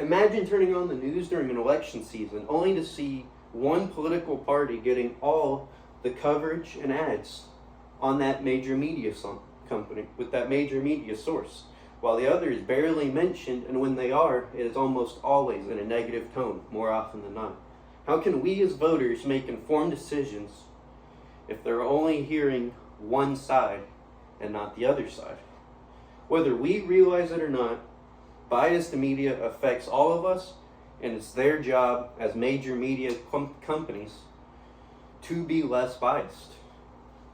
Imagine turning on the news during an election season only to see one political party getting all the coverage and ads on that major media company with that major media source, while the other is barely mentioned, and when they are, it is almost always in a negative tone, more often than not. How can we as voters make informed decisions if they're only hearing one side and not the other side? Whether we realize it or not, biased media affects all of us, and it's their job as major media companies to be less biased.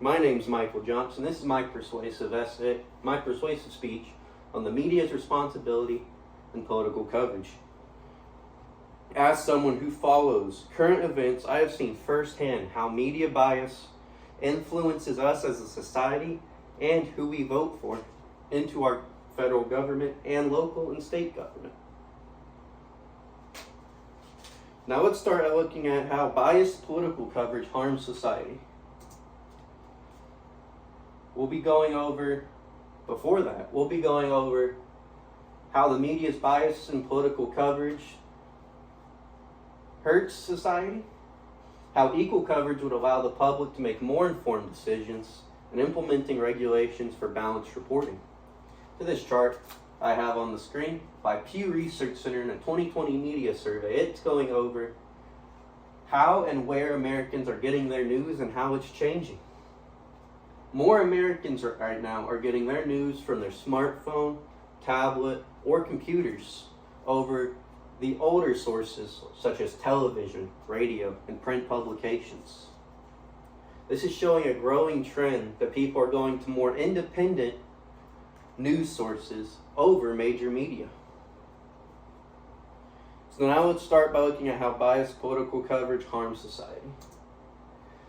My name's Micheal Johnson. This is my persuasive essay, my persuasive speech on the media's responsibility in political coverage. As someone who follows current events, I have seen firsthand how media bias influences us as a society and who we vote for into our federal government and local and state government. Now let's start at looking at how biased political coverage harms society. We'll be going over how the media's bias in political coverage hurts society, how equal coverage would allow the public to make more informed decisions, and implementing regulations for balanced reporting. To this chart I have on the screen by Pew Research Center in a 2020 media survey. It's going over how and where Americans are getting their news and how it's changing. More Americans right now are getting their news from their smartphone, tablet, or computers over the older sources such as television, radio, and print publications. This is showing a growing trend that people are going to more independent news sources over major media. So now let's start by looking at how biased political coverage harms society.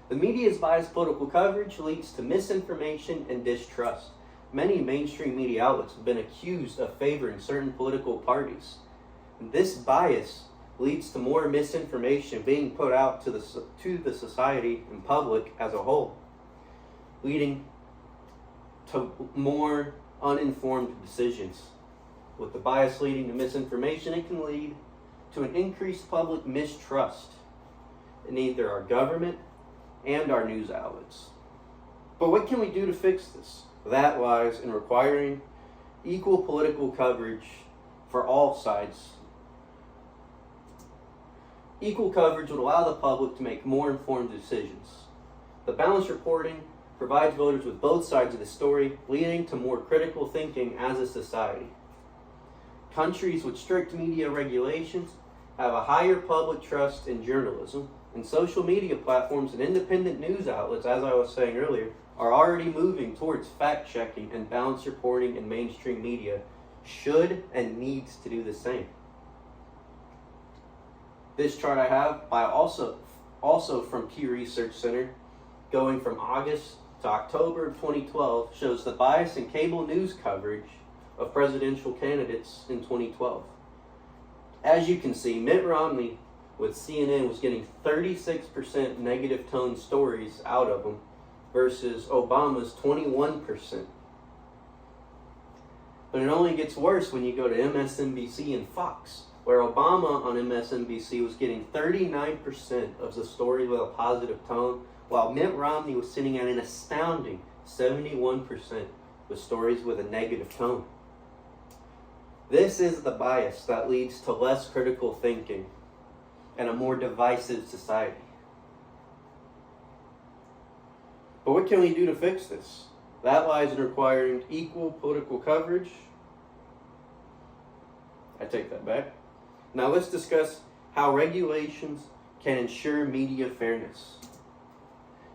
The media's biased political coverage leads to misinformation and distrust. Many mainstream media outlets have been accused of favoring certain political parties. This bias leads to more misinformation being put out to the society and public as a whole, leading to more uninformed decisions. With the bias leading to misinformation, it can lead to an increased public mistrust in either our government and our news outlets. But what can we do to fix this? That lies in requiring equal political coverage for all sides. Equal coverage would allow the public to make more informed decisions. The balanced reporting provides voters with both sides of the story, leading to more critical thinking as a society. Countries with strict media regulations have a higher public trust in journalism, and social media platforms and independent news outlets, as I was saying earlier, are already moving towards fact-checking, and balanced reporting in mainstream media should and needs to do the same. This chart I have by also from Pew Research Center, going from August to October of 2012, shows the bias in cable news coverage of presidential candidates in 2012. As you can see, Mitt Romney with CNN was getting 36% negative tone stories out of him versus Obama's 21%. But it only gets worse when you go to MSNBC and Fox, where Obama on MSNBC was getting 39% of the stories with a positive tone, while Mitt Romney was sitting at an astounding 71% with stories with a negative tone. This is the bias that leads to less critical thinking and a more divisive society. But what can we do to fix this? That lies in requiring equal political coverage. I take that back. Now let's discuss how regulations can ensure media fairness.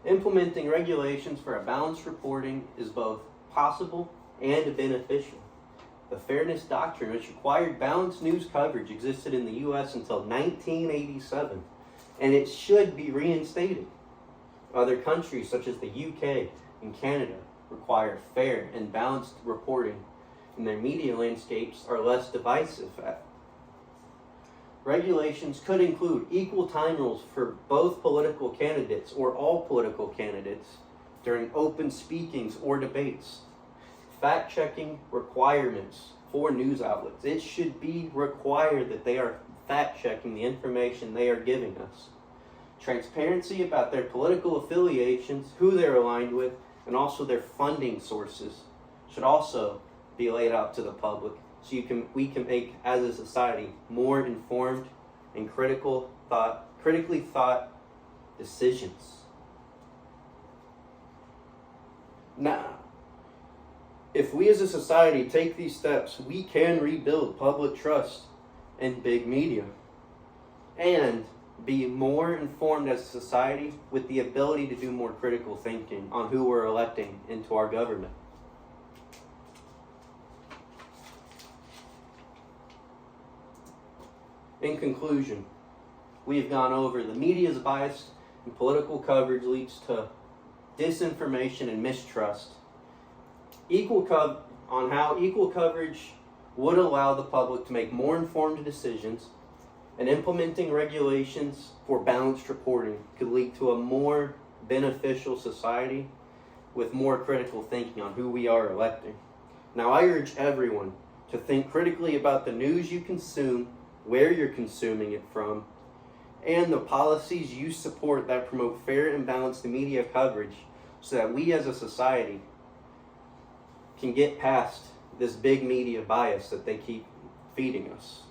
Implementing regulations for a balanced reporting is both possible and beneficial. The fairness doctrine, which required balanced news coverage, existed in the U.S. until 1987, and it should be reinstated. Other countries, such as the UK and Canada, require fair and balanced reporting, and their media landscapes are less divisive. Regulations could include equal time rules for both political candidates or all political candidates during open speakings or debates, fact-checking requirements for news outlets. It should be required that they are fact-checking the information they are giving us. Transparency about their political affiliations, who they're aligned with, and also their funding sources should also be laid out to the public, so we can make, as a society, more informed and critically thought decisions. Now, if we as a society take these steps, we can rebuild public trust in big media and be more informed as a society with the ability to do more critical thinking on who we're electing into our government. In conclusion, we've gone over the media's bias and political coverage leads to disinformation and mistrust. On how equal coverage would allow the public to make more informed decisions, and implementing regulations for balanced reporting could lead to a more beneficial society with more critical thinking on who we are electing. Now, I urge everyone to think critically about the news you consume, where you're consuming it from, and the policies you support that promote fair and balanced media coverage, so that we as a society can get past this big media bias that they keep feeding us.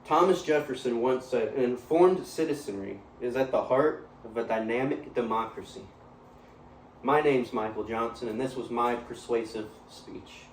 Thomas Jefferson once said, "An informed citizenry is at the heart of a dynamic democracy." My name's Micheal Johnson, and this was my persuasive speech.